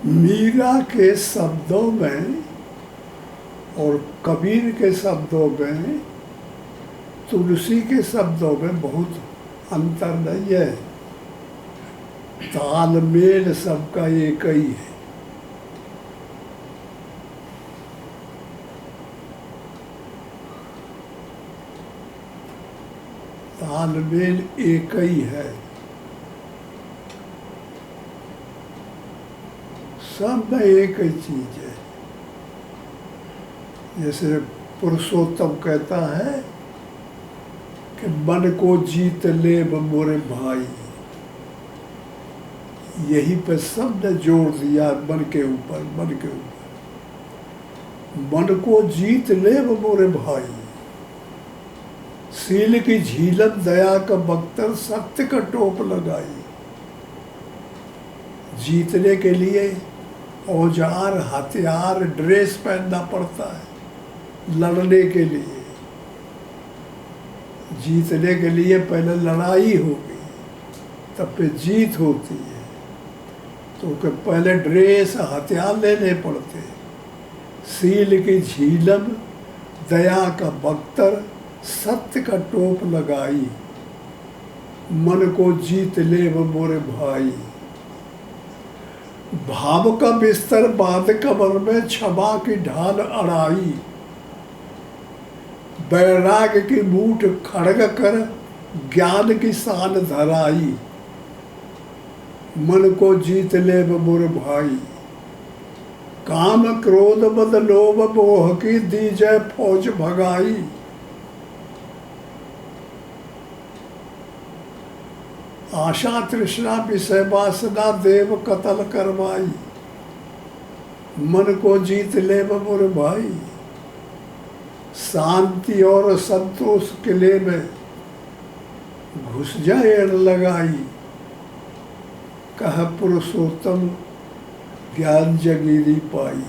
मीरा के शब्दों में और कबीर के शब्दों में, तुलसी के शब्दों में बहुत अंतर नहीं है। तालमेल सबका एक ही है। तालमेल एक ही है। सब में एक ही चीज है। जैसे पुरुषोत्तम कहता है कि मन को जीत ले मोरे भाई, यही पे सब ने जोड़ दिया मन के ऊपर, मन के ऊपर। मन को जीत ले मोरे भाई, सील की झीलन दया का बख्तर सत्य का टोप लगाई। जीतने के लिए औजार, हथियार, ड्रेस पहनना पड़ता है। लड़ने के लिए, जीतने के लिए पहले लड़ाई होगी, तब फिर जीत होती है। तो पहले ड्रेस, हथियार लेने पड़ते। सील की झीलम दया का बख्तर सत्य का टोप लगाई, मन को जीत ले वो मोरे भाई। भाव का बिस्तर बांध कमर में क्षमा की ढाल अड़ाई, बैराग की मूठ खड़ग कर ज्ञान की शान धराई, मन को जीत ले मोर भाई। काम क्रोध मद लोभ मोह की दी जय फौज भगाई, आशा तृष्णा विषय वासना देव कतल करवाई, मन को जीत ले मोर भाई। शांति और संतोष किले में घुस जाए लगाई, कह पुरुषोत्तम ज्ञान जगीरी पाई।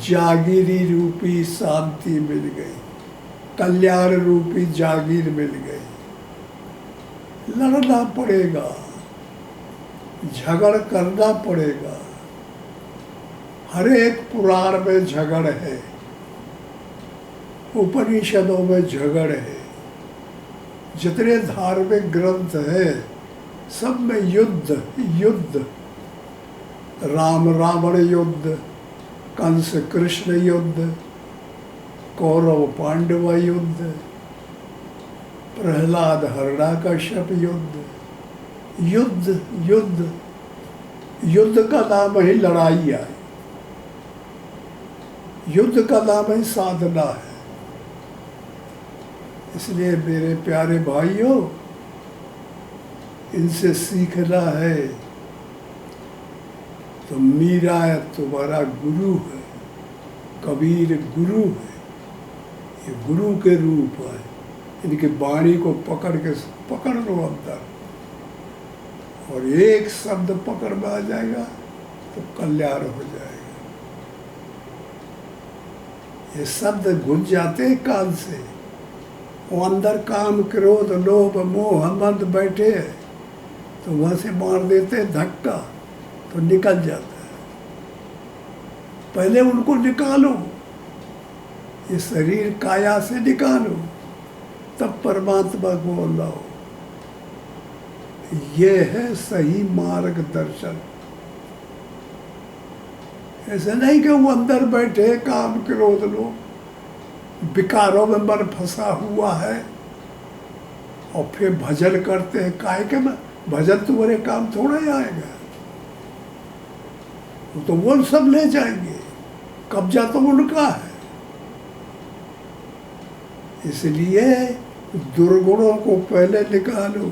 जागीरी रूपी शांति मिल गई, कल्याण रूपी जागीर मिल गई। लड़ना पड़ेगा, झगड़ करना पड़ेगा। हर एक पुराण में झगड़ है, उपनिषदों में झगड़ है, जितने धार्मिक ग्रंथ है सब में युद्ध युद्ध। राम रावण युद्ध, कंस कृष्ण युद्ध, कौरव पांडव युद्ध, प्रहलाद हिरण्याकश्यप युद्ध। युद्ध युद्ध युद्ध का नाम ही लड़ाई है, युद्ध का नाम ही साधना है। इसलिए मेरे प्यारे भाइयों, इनसे सीखना है। तो मीरा तुम्हारा गुरु है, कबीर गुरु है, ये गुरु के रूप है। इनकी वाणी को पकड़ लो अंदर, और एक शब्द पकड़ में आ जाएगा तो कल्याण हो जाएगा। ये शब्द घुस जाते हैं कान से, वो अंदर काम क्रोध लोभ मोह मद बैठे हैं, तो वहाँ से मार देते हैं धक्का, तो निकल जाता है। पहले उनको निकालो, ये शरीर काया से निकालो, तब परमात्मा को लाओ। ये है सही मार्गदर्शन। ऐसा नहीं कि वो अंदर बैठे काम क्रोध लोग, विकारों में मन फंसा हुआ है, और फिर भजन करते हैं। काहे के में भजन तुम्हारे काम थोड़ा ही आएगा, तो वो सब ले जाएंगे, कब्जा तो उनका है। इसलिए दुर्गुणों को पहले निकालो,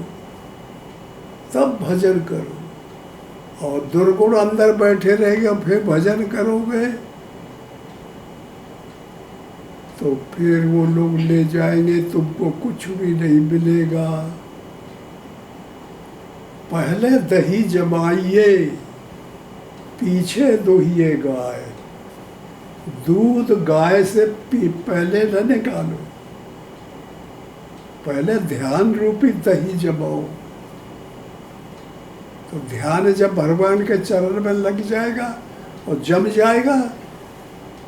तब भजन करो। और दुर्गुण अंदर बैठे रहेंगे, फिर भजन करोगे तो फिर वो लोग ले जाएंगे, तुमको कुछ भी नहीं मिलेगा। पहले दही जमाइए, पीछे दोहिए गाय। दूध गाय से पहले न निकालो, पहले ध्यान रूपी दही जमाओ, तो ध्यान जब भगवान के चरण में लग जाएगा और जम जाएगा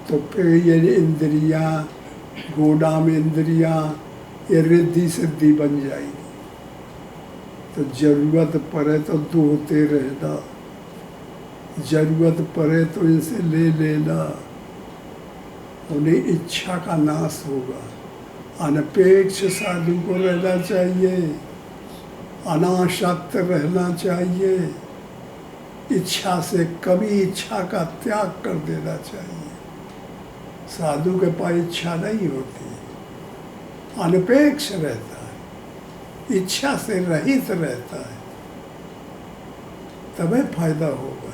तो फिर ये इंद्रियां, गोदाम इंद्रियां, ये रिद्धि सिद्धि बन जाएगी। तो जरूरत पड़े तो दोहते रहना, जरूरत पड़े तो इनसे ले लेना। उन्हें इच्छा का नाश होगा। अनपेक्ष साधु को रहना चाहिए, अनासक्त रहना चाहिए, इच्छा से कभी इच्छा का त्याग कर देना चाहिए। साधु के पास इच्छा नहीं होती, अनपेक्ष रहता है, इच्छा से रहित रहता है, तभी फायदा होगा।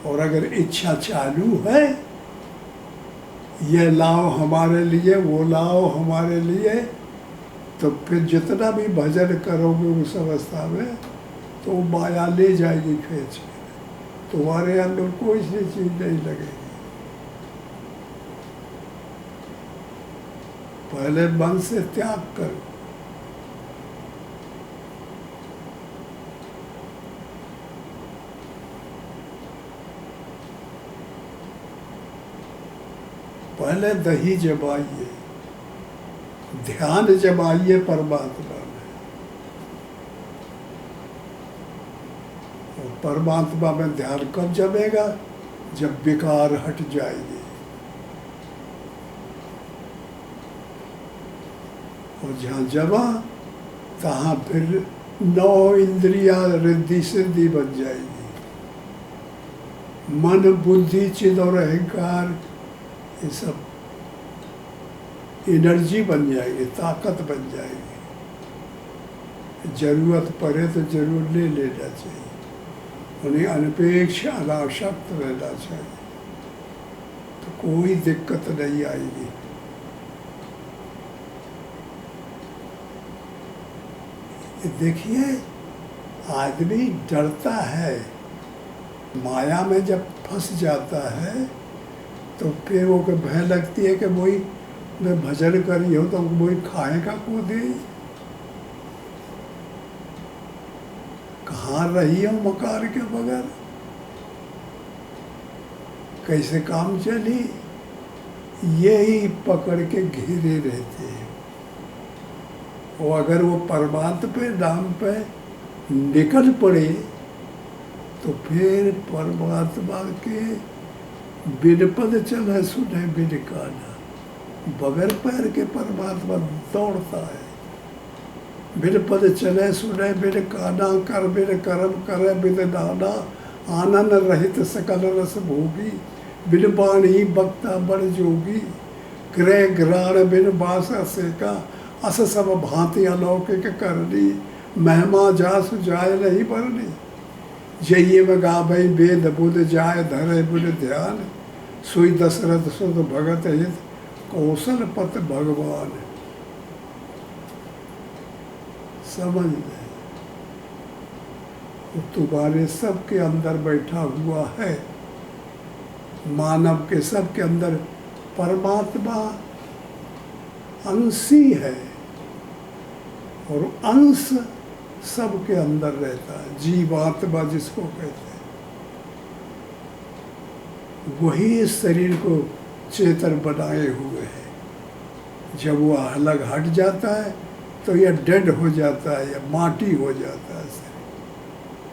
और अगर इच्छा चालू है, ये लाओ हमारे लिए, वो लाओ हमारे लिए, तो फिर जितना भी भजन करोगे उस अवस्था में तो माया ले जाएगी खींच के, तुम्हारे अंदर कोई सी चीज नहीं लगेगी। पहले मन से त्याग करो। पहले दही जमाइए, ध्यान जमाइए परमात्मा में, और परमात्मा में ध्यान कब जमेगा? जब विकार हट जाएंगे। और जहाँ जमा तहाँ फिर 9 इंद्रियां रिद्धि सिद्धि बन जाएगी। मन, बुद्धि, चित्त और अहंकार ये सब एनर्जी बन जाएगी, ताकत बन जाएगी। जरूरत पड़े तो जरूर ले लेना चाहिए, उन्हें अनपेक्ष अनासक्त रहना चाहिए, तो कोई दिक्कत नहीं आएगी। देखिए, आदमी डरता है, माया में जब फंस जाता है तो फिर वो भय लगती है कि वही मैं भजन करी हो तो वही खाएगा को दे, कहाँ रही हो मकार के बगैर, कैसे काम चली, यही पकड़ के घेरे रहते हैं। और अगर वो परमात्मा पे नाम पे निकल पड़े तो फिर परमात्मा के बिन पद चले सुने बिन काना, बगैर पैर के परमात्मा दौड़ता है। बिन पद चले सुने बिन काना, कर बिन कर्म करे बिन नाना, आनंद रहित सकल रस भोगी, बिन बाणी बक्ता बड़ जोगी, ग्रह ग्राण बिन बास असेका, अस सब भांति अलौकिक करनी, महिमा जास जाय नहीं बरनी, जइये में गावै वेद बुध जाय धरे बुध ध्यान, सोई दशरथ सुत भगत हित कौशल पत भगवान। समझ में तो तुम्हारे सबके अंदर बैठा हुआ है, मानव के सबके अंदर परमात्मा अंशी है, और अंश सबके अंदर रहता है, जीवात्मा जिसको कहते हैं। वही इस शरीर को चेतन बनाए हुए है। जब वो अलग हट जाता है तो यह डेड हो जाता है, या माटी हो जाता है शरीर,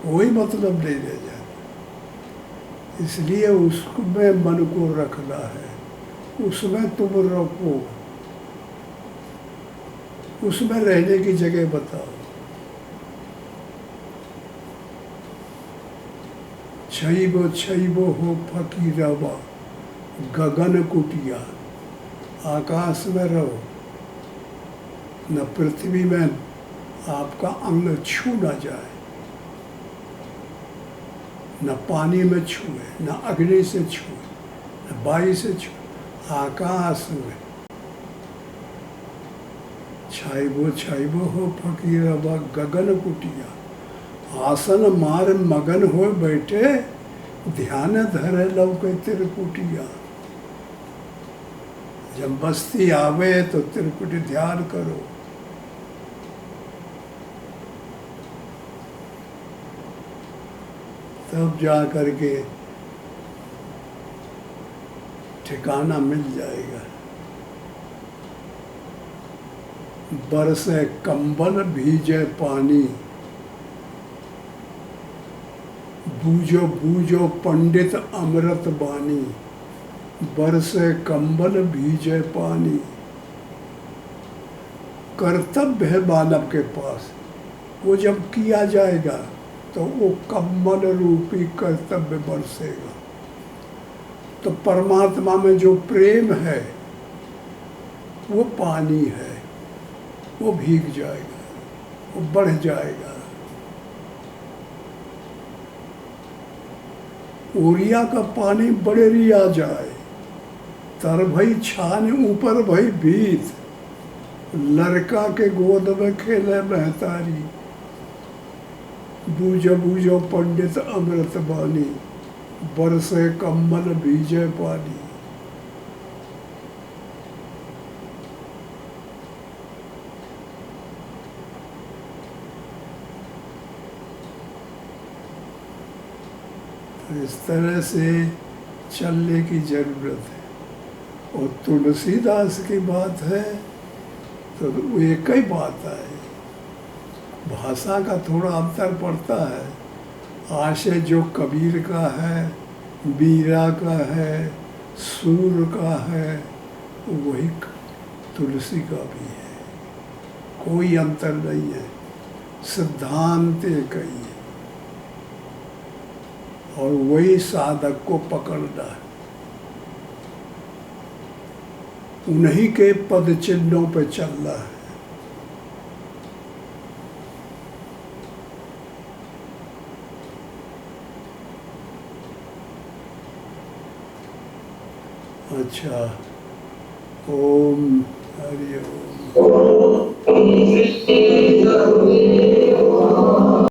कोई मतलब नहीं रह जाता। इसलिए उसमें मन को रखना है, उसमें तुम रखो, उसमें रहने की जगह बताओ। छैबो छैबो हो फकीरवा गगन कुटिया, आकाश में रहो, न पृथ्वी में आपका अंग छू न जाए, न पानी में छुए, न अग्नि से छुए, न वायु से छुए, आकाश में। छैबो हो फकीरवा गगन कुटिया, आसन मार मगन हो बैठे, ध्यान धरे लौके त्रिकुटिया। जब बस्ती आवे तो त्रिकुटी ध्यान करो। तब जा करके ठिकाना मिल जाएगा। बरसे कंबल भीजे पानी, बूझो बूझो पंडित अमृत बानी। बरसे कंबल भीजे पानी। कर्तव्य है बालक के पास, वो जब किया जाएगा तो वो कम्बल रूपी कर्तव्य बरसेगा। तो परमात्मा में जो प्रेम है वो पानी है, वो भीग जाएगा, वो बढ़ जाएगा। उरिया का पानी बड़ेरिया जाए, तर भई छान ऊपर भई भीत। लड़का के गोद में खेले महतारी, बूझो बूझो पंडित अमृत बानी। बरसे कम्बल भीजे पानी। तो इस तरह से चलने की जरूरत है। और तुलसीदास की बात है तो वो एक ही बात है, भाषा का थोड़ा अंतर पड़ता है। आशय जो कबीर का है, बीरा का है, सूर का है, वही तुलसी का भी है, कोई अंतर नहीं है, सिद्धांत एक ही है। और वही साधक को पकड़ना है, उन्हीं के पद चिन्हों पे चलना है। अच्छा, ओम हरि ओम।